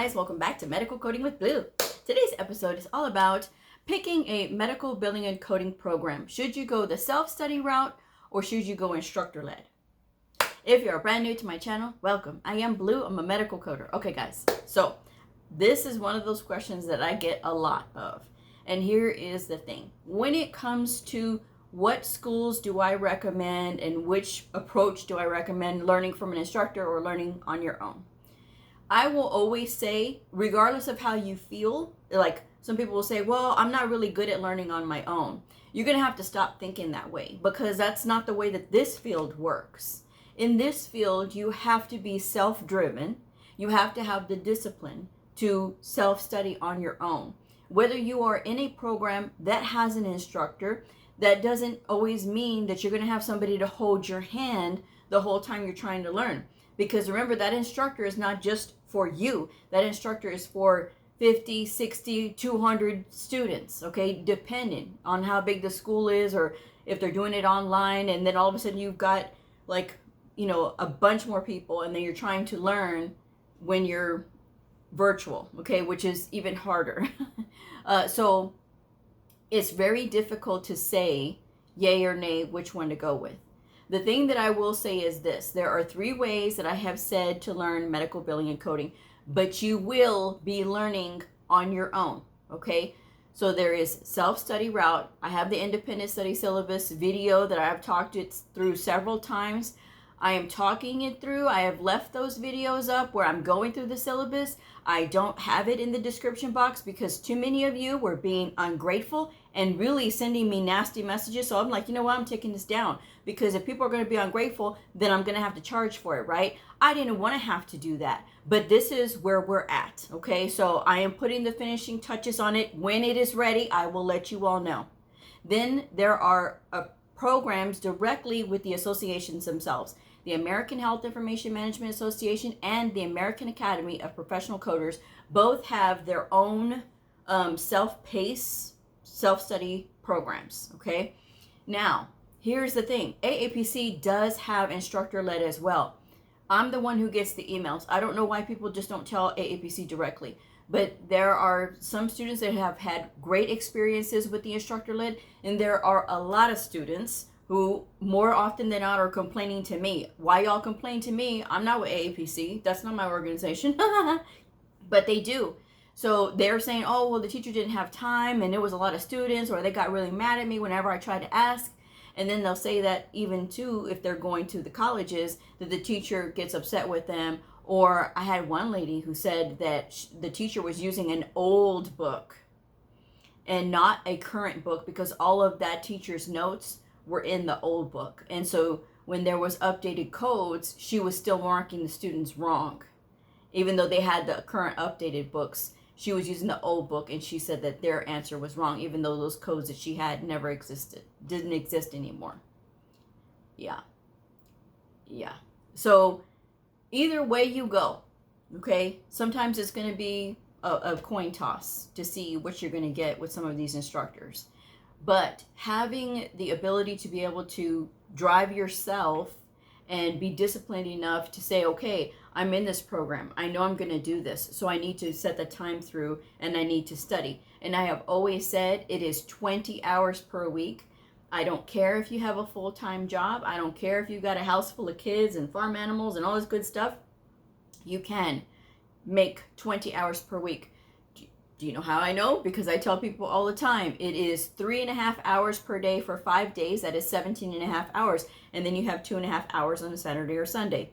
guys, welcome back to Medical Coding with Blue. Today's episode is all about picking a medical billing and coding program. Should you go the self-study route or should you go instructor-led? If you're brand new to my channel, welcome. I am Blue, I'm a medical coder. Okay guys, so this is one of those questions that I get a lot of. And here is the thing. When it comes to what schools do I recommend and which approach do I recommend, learning from an instructor or learning on your own? I will always say, regardless of how you feel, like some people will say, well, I'm not really good at learning on my own. You're going to have to stop thinking that way because that's not the way that this field works. In this field, you have to be self-driven. You have to have the discipline to self-study on your own. Whether you are in a program that has an instructor, that doesn't always mean that you're going to have somebody to hold your hand the whole time you're trying to learn. Because remember, that instructor is not just for you. That instructor is for 50, 60, 200 students, okay? Depending on how big the school is or if they're doing it online, and then all of a sudden you've got like, you know, a bunch more people, and then you're trying to learn when you're virtual, okay? Which is even harder. So it's very difficult to say yay or nay which one to go with. The thing that I will say is this. There are 3 ways that I have said to learn medical billing and coding, but you will be learning on your own, okay? So there is self-study route. I have the Independent Study Syllabus video that I have talked it through several times. I am talking it through. I have left those videos up where I'm going through the syllabus. I don't have it in the description box because too many of you were being ungrateful and really sending me nasty messages. So I'm like, you know what, I'm taking this down because if people are going to be ungrateful, then I'm going to have to charge for it, right? I didn't want to have to do that, but this is where we're at, okay? So I am putting the finishing touches on it. When it is ready, I will let you all know. Then there are programs directly with the associations themselves. The American Health Information Management Association and the American Academy of Professional Coders both have their own self-paced, self-study programs, okay? Now, here's the thing. AAPC does have instructor-led as well. I'm the one who gets the emails. I don't know why people just don't tell AAPC directly, but there are some students that have had great experiences with the instructor-led, and there are a lot of students who more often than not are complaining to me. Why y'all complain to me? I'm not with AAPC. That's not my organization. But they do. So they're saying, oh, well, the teacher didn't have time and there was a lot of students, or they got really mad at me whenever I tried to ask. And then they'll say that even too, if they're going to the colleges, that the teacher gets upset with them. Or I had one lady who said that the teacher was using an old book and not a current book because all of that teacher's notes were in the old book. And so when there was updated codes, she was still marking the students wrong. Even though they had the current updated books, she was using the old book, and she said that their answer was wrong, even though those codes that she had never existed, didn't exist anymore. Yeah. So either way you go, okay? Sometimes it's going to be a coin toss to see what you're going to get with some of these instructors. But having the ability to be able to drive yourself and be disciplined enough to say, okay, I'm in this program. I know I'm going to do this. So I need to set the time through and I need to study. And I have always said it is 20 hours per week. I don't care if you have a full-time job. I don't care if you've got a house full of kids and farm animals and all this good stuff. You can make 20 hours per week. Do you know how I know? Because I tell people all the time, it is 3.5 hours per day for 5 days. That is 17.5 hours. And then you have 2.5 hours on a Saturday or Sunday.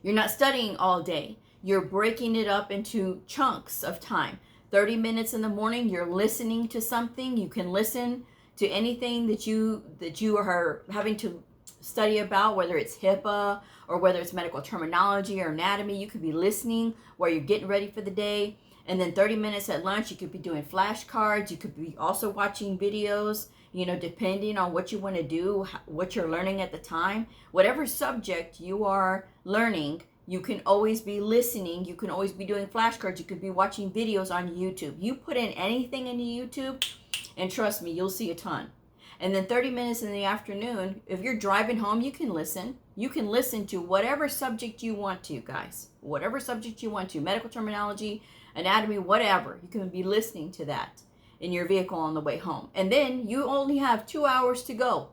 You're not studying all day. You're breaking it up into chunks of time. 30 minutes in the morning, you're listening to something. You can listen to anything that you are having to study about, whether it's HIPAA or whether it's medical terminology or anatomy. You could be listening while you're getting ready for the day. And then 30 minutes at lunch, you could be doing flashcards. You could be also watching videos, you know, depending on what you want to do, what you're learning at the time. Whatever subject you are learning, you can always be listening. You can always be doing flashcards. You could be watching videos on YouTube. You put in anything into YouTube, and trust me, you'll see a ton. And then 30 minutes in the afternoon, if you're driving home, you can listen. You can listen to whatever subject you want to, guys. Whatever subject you want to, medical terminology, anatomy, whatever. You can be listening to that in your vehicle on the way home. And then you only have 2 hours to go.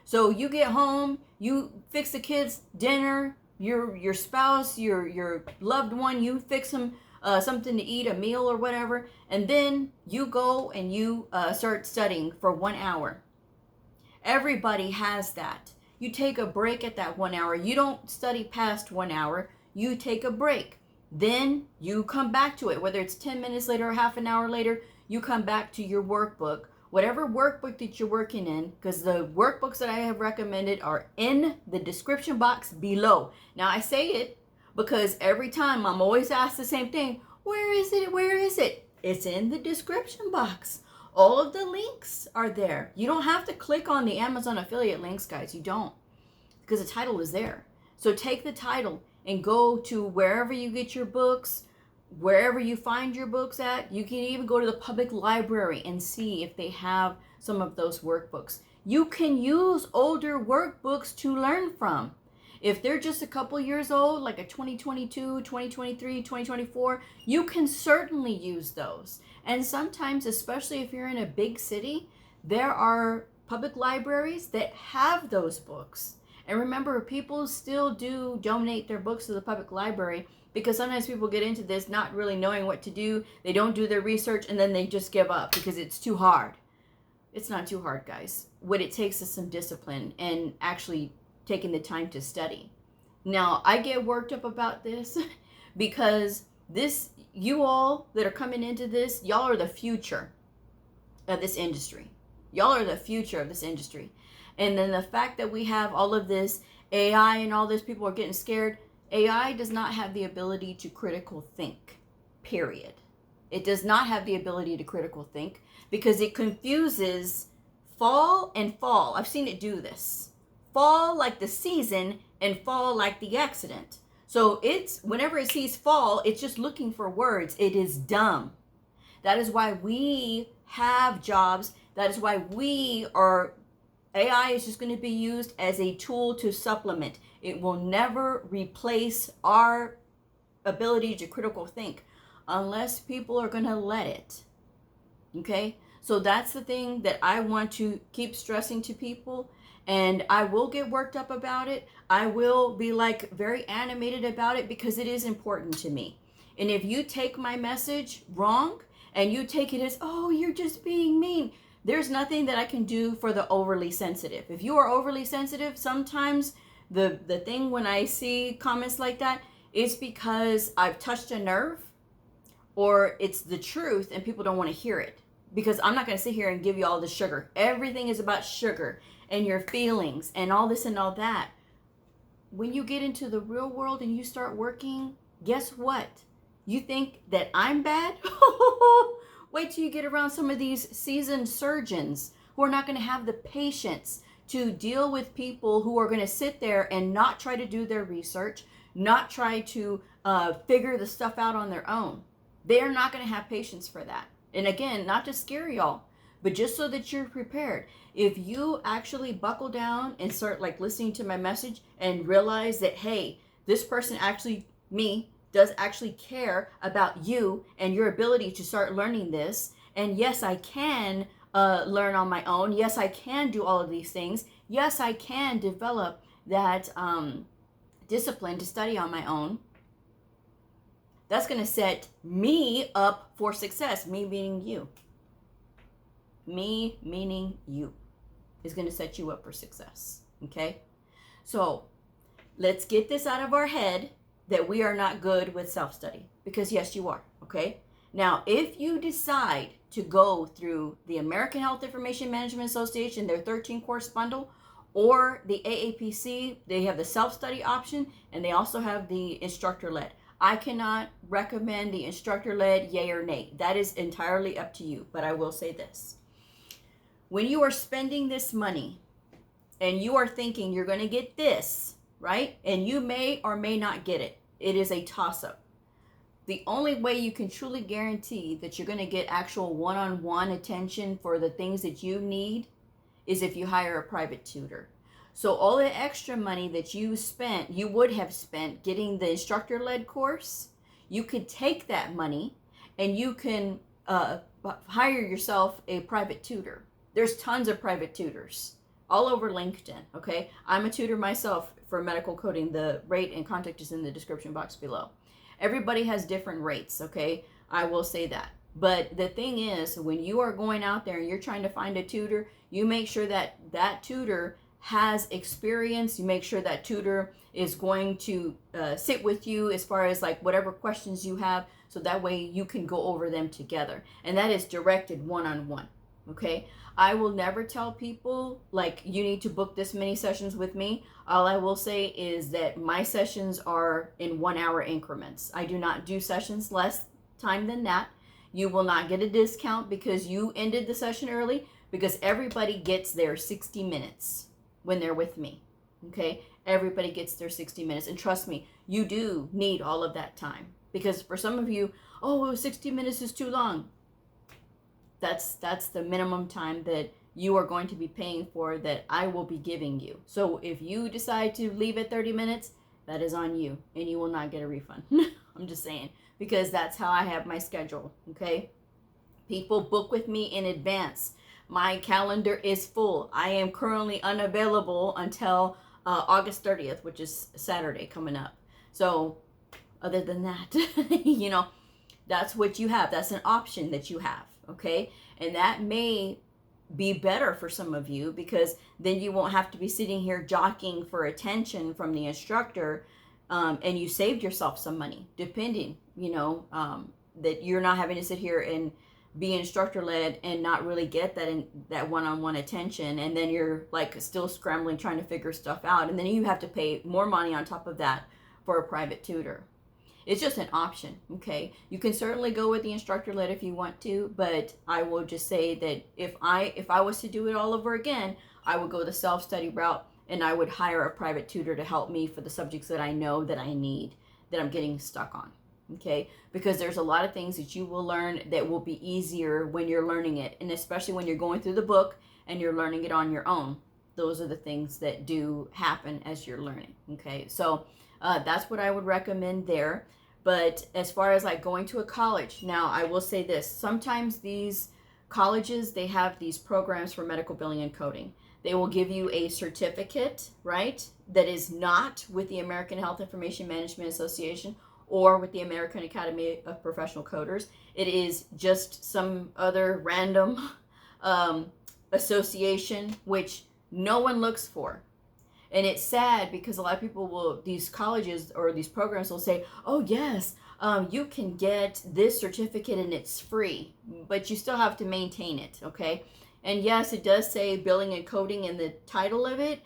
So you get home, you fix the kids dinner, your spouse, your loved one, you fix them something to eat, a meal or whatever, and then you go and you start studying for 1 hour. Everybody has that. You take a break at that 1 hour. You don't study past 1 hour. You take a break. Then you come back to it, whether it's 10 minutes later or half an hour later, you come back to your workbook. Whatever workbook that you're working in, because the workbooks that I have recommended are in the description box below. Now I say it because every time I'm always asked the same thing. Where is it? Where is it? It's in the description box. All of the links are there. You don't have to click on the Amazon affiliate links, guys. You don't, because the title is there. So take the title and go to wherever you get your books, wherever you find your books at. You can even go to the public library and see if they have some of those workbooks. You can use older workbooks to learn from. If they're just a couple years old, like a 2022, 2023, 2024, you can certainly use those. And sometimes, especially if you're in a big city, there are public libraries that have those books. And remember, people still do donate their books to the public library, because sometimes people get into this not really knowing what to do. They don't do their research and then they just give up because it's too hard. It's not too hard, guys. What it takes is some discipline and actually taking the time to study. Now, I get worked up about this because you all that are coming into this, y'all are the future of this industry. Y'all are the future of this industry. And then the fact that we have all of this AI and all this, people are getting scared. AI does not have the ability to critical think, period. It does not have the ability to critical think because it confuses fall and fall. I've seen it do this. Fall like the season and fall like the accident. So whenever it sees fall, it's just looking for words. It is dumb. That is why we have jobs. That is why AI is just going to be used as a tool to supplement. It will never replace our ability to critical think unless people are going to let it. Okay? So that's the thing that I want to keep stressing to people. And I will get worked up about it. I will be like very animated about it because it is important to me. And if you take my message wrong and you take it as, oh, you're just being mean, there's nothing that I can do for the overly sensitive. If you are overly sensitive, sometimes the thing when I see comments like that is because I've touched a nerve or it's the truth and people don't want to hear it. Because I'm not going to sit here and give you all the sugar. Everything is about sugar and your feelings and all this and all that. When you get into the real world and you start working, guess what? You think that I'm bad? Wait till you get around some of these seasoned surgeons who are not going to have the patience to deal with people who are going to sit there and not try to do their research, not try to figure the stuff out on their own. They're not going to have patience for that. And again, not to scare y'all, but just so that you're prepared. If you actually buckle down and start like listening to my message and realize that, hey, this person actually, me, does actually care about you and your ability to start learning this. And yes, I can learn on my own. Yes, I can do all of these things. Yes, I can develop that discipline to study on my own. That's going to set me up for success. Me meaning you. Me meaning you is going to set you up for success. Okay? So let's get this out of our head that we are not good with self-study. Because yes, you are. Okay? Now, if you decide to go through the American Health Information Management Association, their 13-course bundle, or the AAPC, they have the self-study option, and they also have the instructor-led. I cannot recommend the instructor-led, yay or nay. That is entirely up to you. But I will say this. When you are spending this money and you are thinking you're going to get this, right? And you may or may not get it. It is a toss-up. The only way you can truly guarantee that you're going to get actual one-on-one attention for the things that you need is if you hire a private tutor. So all the extra money that you would have spent getting the instructor-led course, you could take that money and you can hire yourself a private tutor. There's tons of private tutors all over LinkedIn, okay? I'm a tutor myself for medical coding. The rate and contact is in the description box below. Everybody has different rates, okay? I will say that. But the thing is, when you are going out there and you're trying to find a tutor, you make sure that that tutor has experience. You make sure that tutor is going to sit with you as far as like whatever questions you have, so that way you can go over them together. And that is directed one-on-one, okay? I will never tell people like you need to book this many sessions with me. All I will say is that my sessions are in 1 hour increments. I do not do sessions less time than that. You will not get a discount because you ended the session early, because everybody gets their 60 minutes when they're with me, okay? Everybody gets their 60 minutes. And trust me, you do need all of that time. Because for some of you, oh, 60 minutes is too long. That's the minimum time that you are going to be paying for, that I will be giving you. So if you decide to leave at 30 minutes, that is on you, and you will not get a refund. I'm just saying, because that's how I have my schedule, okay? People book with me in advance. My calendar is full. I am currently unavailable until August 30th, which is Saturday coming up. So other than that, you know, that's what you have. That's an option that you have, okay? And that may be better for some of you, because then you won't have to be sitting here jockeying for attention from the instructor, and you saved yourself some money, depending, you know, that you're not having to sit here and be instructor-led and not really get that one-on-one attention, and then you're like still scrambling trying to figure stuff out, and then you have to pay more money on top of that for a private tutor. It's just an option, okay? You can certainly go with the instructor-led if you want to, but I will just say that if I was to do it all over again, I would go the self-study route, and I would hire a private tutor to help me for the subjects that I know that I need, that I'm getting stuck on, okay? Because there's a lot of things that you will learn that will be easier when you're learning it, and especially when you're going through the book and you're learning it on your own. Those are the things that do happen as you're learning, okay? So that's what I would recommend there. But as far as like going to a college, now I will say this, sometimes these colleges, they have these programs for medical billing and coding. They will give you a certificate, right, that is not with the American Health Information Management Association or with the American Academy of Professional Coders. It is just some other random association which no one looks for. And it's sad because a lot of people will, these colleges or these programs will say, oh yes, you can get this certificate and it's free, but you still have to maintain it, okay? And yes, it does say billing and coding in the title of it,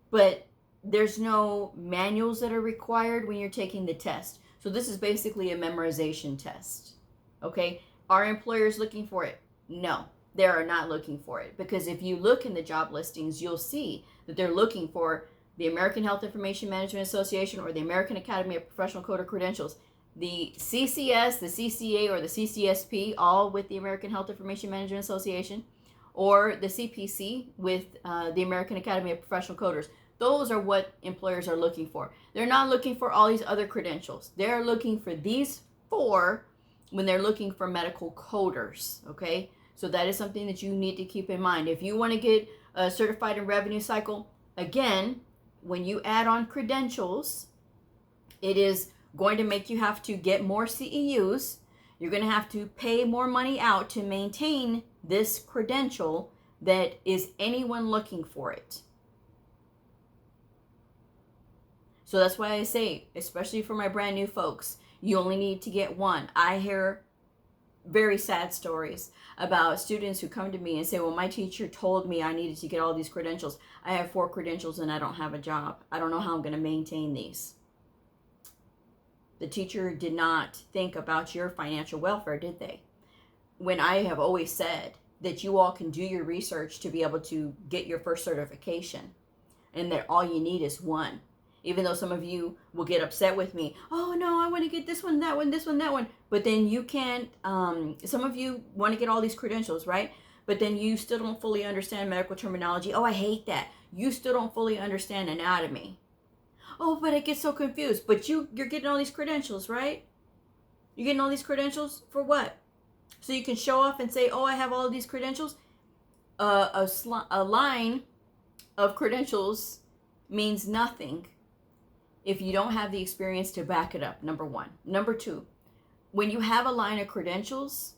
but there's no manuals that are required when you're taking the test. So this is basically a memorization test, okay? Are employers looking for it? No, they are not looking for it, because if you look in the job listings, you'll see that they're looking for the American Health Information Management Association or the American Academy of Professional Coder credentials. The CCS, the CCA, or the CCSP, all with the American Health Information Management Association, or the CPC with the American Academy of Professional Coders. Those are what employers are looking for. They're not looking for all these other credentials. They're looking for these 4 when they're looking for medical coders, okay? So that is something that you need to keep in mind. If you want to get certified in revenue cycle, again, when you add on credentials, it is going to make you have to get more CEUs. You're going to have to pay more money out to maintain this credential that is anyone looking for it. So that's why I say, especially for my brand new folks, you only need to get 1. I hear very sad stories about students who come to me and say, well, my teacher told me I needed to get all these credentials. I have 4 credentials and I don't have a job. I don't know how I'm going to maintain these. The teacher did not think about your financial welfare, did they? When I have always said that you all can do your research to be able to get your first certification, and that all you need is 1. Even though some of you will get upset with me, oh no, I want to get this one, that one, this one, that one. But then you can't, some of you want to get all these credentials, right? but then you still don't fully understand medical terminology. Oh, I hate that. You still don't fully understand anatomy. Oh, but I get so confused. But you're getting all these credentials, right? You're getting all these credentials for what? So you can show off and say, oh, I have all of these credentials. A line of credentials means nothing if you don't have the experience to back it up, number one. Number two, when you have a line of credentials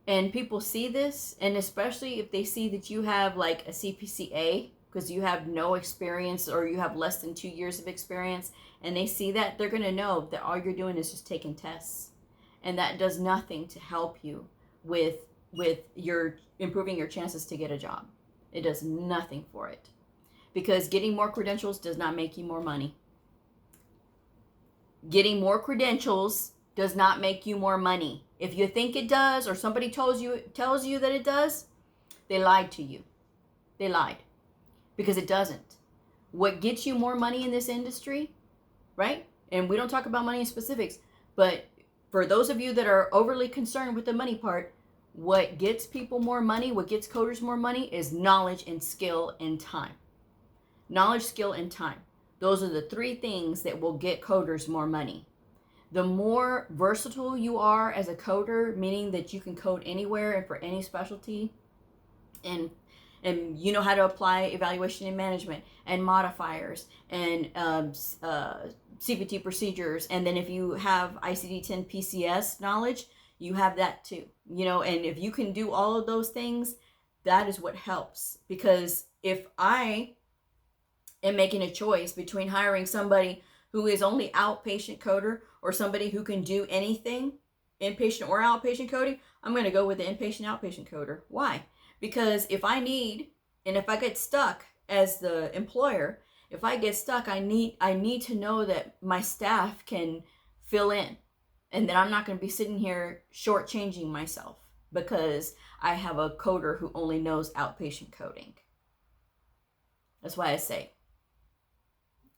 and people see this, and especially if they see that you have like a CPCA, because you have no experience or you have less than 2 years of experience, and they see that, they're going to know that all you're doing is just taking tests. And that does nothing to help you with your improving your chances to get a job. It does nothing for it. Because getting more credentials does not make you more money. Getting more credentials does not make you more money. If you think it does, or somebody tells you that it does, they lied to you. They lied. Because it doesn't. What gets you more money in this industry, right? And we don't talk about money in specifics, but for those of you that are overly concerned with the money part, what gets people more money, what gets coders more money is knowledge and skill and time. Knowledge, skill, and time. Those are the three things that will get coders more money. The more versatile you are as a coder, meaning that you can code anywhere and for any specialty, and you know how to apply evaluation and management and modifiers and CPT procedures, and then if you have ICD-10 PCS knowledge, you have that too, you know. And if you can do all of those things, that is what helps. Because if I am making a choice between hiring somebody who is only outpatient coder or somebody who can do anything, inpatient or outpatient coding, I'm going to go with the inpatient outpatient coder. Why? Because if I need, and if I get stuck as the employer, if I get stuck, I need to know that my staff can fill in, and that I'm not going to be sitting here shortchanging myself because I have a coder who only knows outpatient coding. That's why I say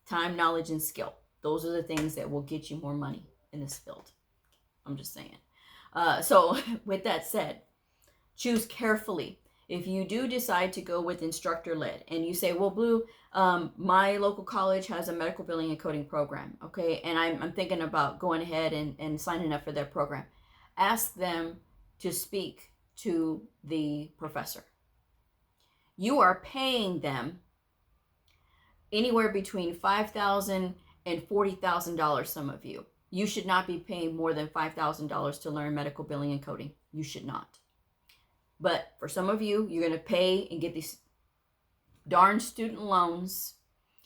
time, knowledge, and skill. Those are the things that will get you more money in this field. I'm just saying. So with that said, choose carefully. If you do decide to go with instructor-led and you say, well, Blue, my local college has a medical billing and coding program, okay, and I'm thinking about going ahead and signing up for their program, ask them to speak to the professor. You are paying them anywhere between $5,000 and $40,000, some of you. You should not be paying more than $5,000 to learn medical billing and coding. You should not. But for some of you, you're going to pay and get these darn student loans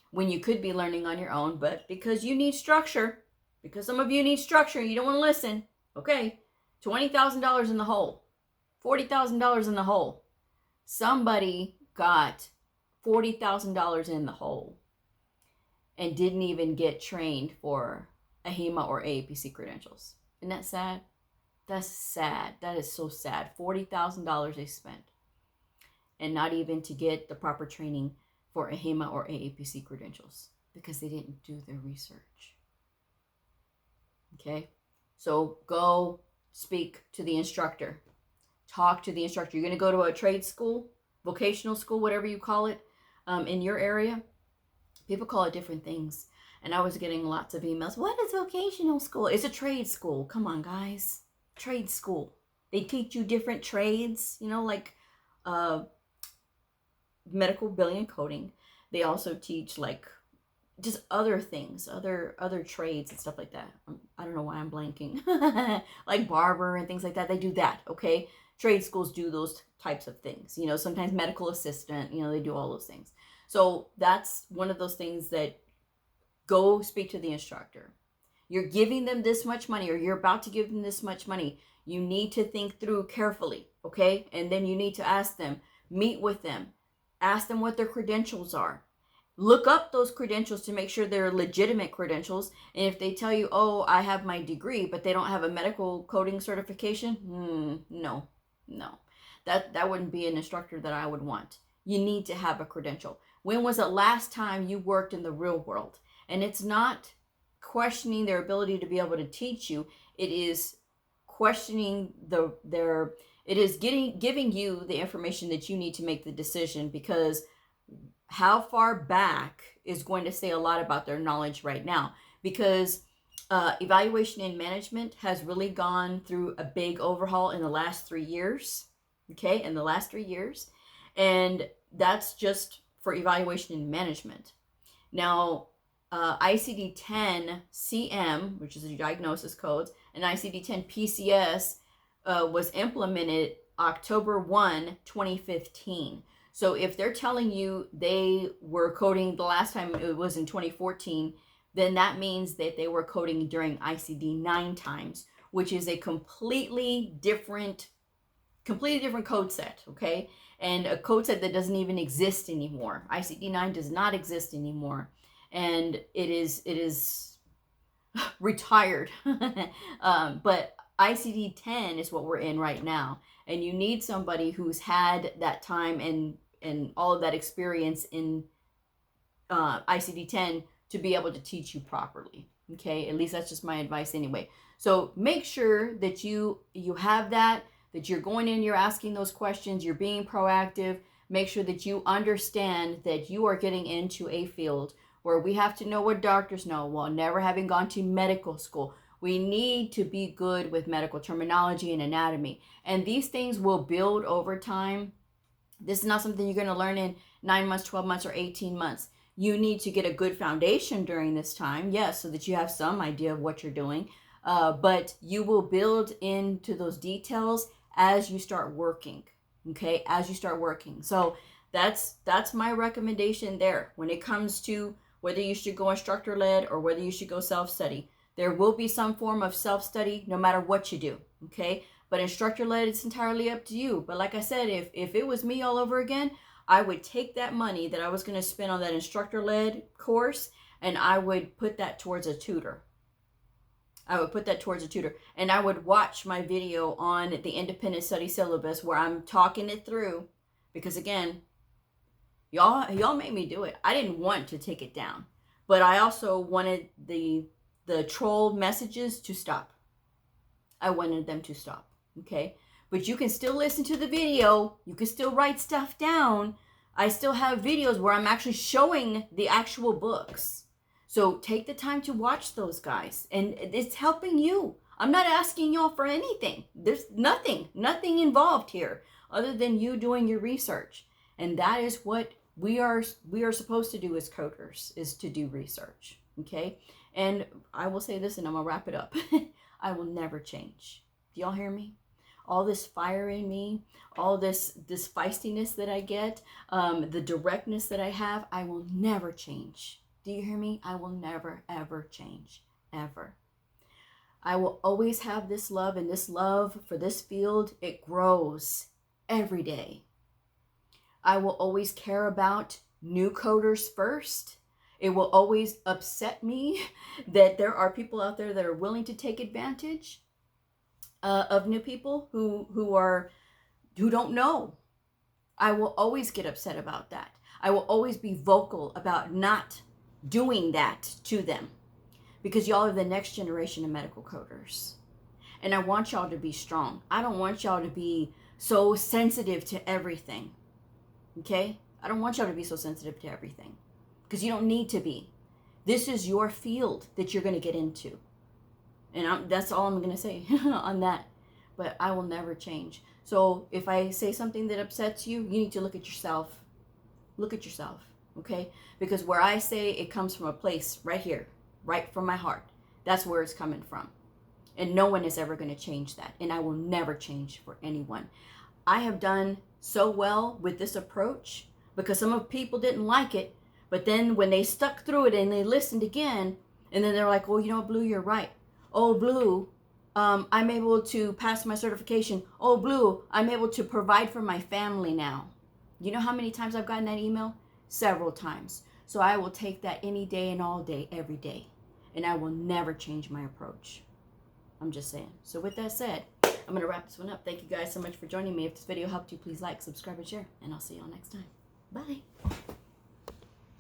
when you could be learning on your own. But because you need structure, because some of you need structure, you don't want to listen. Okay, $20,000 in the hole, $40,000 in the hole. Somebody got $40,000 in the hole and didn't even get trained for AHIMA or AAPC credentials. Isn't that sad? That's sad. That is so sad. $40,000 they spent, and not even to get the proper training for AHIMA or AAPC credentials because they didn't do their research. Okay? So go speak to the instructor. Talk to the instructor. You're going to go to a trade school, vocational school, whatever you call it, in your area. People call it different things. And I was getting lots of emails. What is vocational school? It's a trade school. Come on, guys. Trade school. They teach you different trades, you know, like medical billing and coding. They also teach like just other things, other trades and stuff like that. I don't know why I'm blanking. Like barber and things like that. They do that, okay? Trade schools do those types of things. You know, sometimes medical assistant, you know, they do all those things. So that's one of those things that go speak to the instructor. You're giving them this much money, or you're about to give them this much money. You need to think through carefully, okay? And then you need to ask them, meet with them, ask them what their credentials are. Look up those credentials to make sure they're legitimate credentials. And if they tell you, oh, I have my degree, but they don't have a medical coding certification, no. That wouldn't be an instructor that I would want. You need to have a credential. When was the last time you worked in the real world? And it's not questioning their ability to be able to teach you. It is questioning it is giving you the information that you need to make the decision, because how far back is going to say a lot about their knowledge right now, because evaluation and management has really gone through a big overhaul in the last 3 years. Okay, in the last 3 years. And that's just for evaluation and management. Now, ICD-10 CM, which is the diagnosis codes, and ICD-10 PCS was implemented October 1, 2015. So if they're telling you they were coding the last time it was in 2014, then that means that they were coding during ICD-9 times, which is a completely different code set, okay? And a code set that doesn't even exist anymore. ICD-9 does not exist anymore, and it is retired. But ICD-10 is what we're in right now, and you need somebody who's had that time and all of that experience in ICD-10 to be able to teach you properly. Okay, at least that's just my advice anyway. So make sure that you have that you're going in, you're asking those questions, you're being proactive. Make sure that you understand that you are getting into a field where we have to know what doctors know while never having gone to medical school. We need to be good with medical terminology and anatomy. And these things will build over time. This is not something you're going to learn in 9 months, 12 months, or 18 months. You need to get a good foundation during this time, yes, so that you have some idea of what you're doing. But you will build into those details as you start working, okay? As you start working. So that's my recommendation there when it comes to whether you should go instructor-led or whether you should go self-study. There will be some form of self-study no matter what you do, okay? But instructor-led, it's entirely up to you. But like I said, if it was me all over again, I would take that money that I was going to spend on that instructor-led course and I would put that towards a tutor. And I would watch my video on the Independent Study Syllabus where I'm talking it through, because again, y'all made me do it. I didn't want to take it down, but I also wanted the troll messages to stop. I wanted them to stop, okay? But you can still listen to the video. You can still write stuff down. I still have videos where I'm actually showing the actual books. So take the time to watch those guys, and it's helping you. I'm not asking y'all for anything. There's nothing involved here other than you doing your research. And that is what we are supposed to do as coders, is to do research, okay? And I will say this, and I'm gonna wrap it up. I will never change. Do y'all hear me? All this fire in me, all this feistiness that I get, the directness that I have, I will never change. Do you hear me? I will never, ever change, ever. I will always have this love, and this love for this field, it grows every day. I will always care about new coders first. It will always upset me that there are people out there that are willing to take advantage of new people who don't know. I will always get upset about that. I will always be vocal about not doing that to them, because y'all are the next generation of medical coders. And I want y'all to be strong. I don't want y'all to be so sensitive to everything. Okay? I don't want y'all to be so sensitive to everything, because you don't need to be. This is your field that you're going to get into. And that's all I'm going to say on that. But I will never change. So if I say something that upsets you, you need to look at yourself. Look at yourself, okay? Because where I say it comes from a place right here, right from my heart. That's where it's coming from. And no one is ever going to change that. And I will never change for anyone. I have done so well with this approach because some of people didn't like it. But then when they stuck through it and they listened again, and then they're like, well, you know, Blue, you're right. Oh, Blue, I'm able to pass my certification. Oh, Blue, I'm able to provide for my family now. You know how many times I've gotten that email? Several times. So I will take that any day and all day, every day. And I will never change my approach. I'm just saying. So with that said, I'm going to wrap this one up. Thank you guys so much for joining me. If this video helped you, please like, subscribe, and share. And I'll see y'all next time. Bye.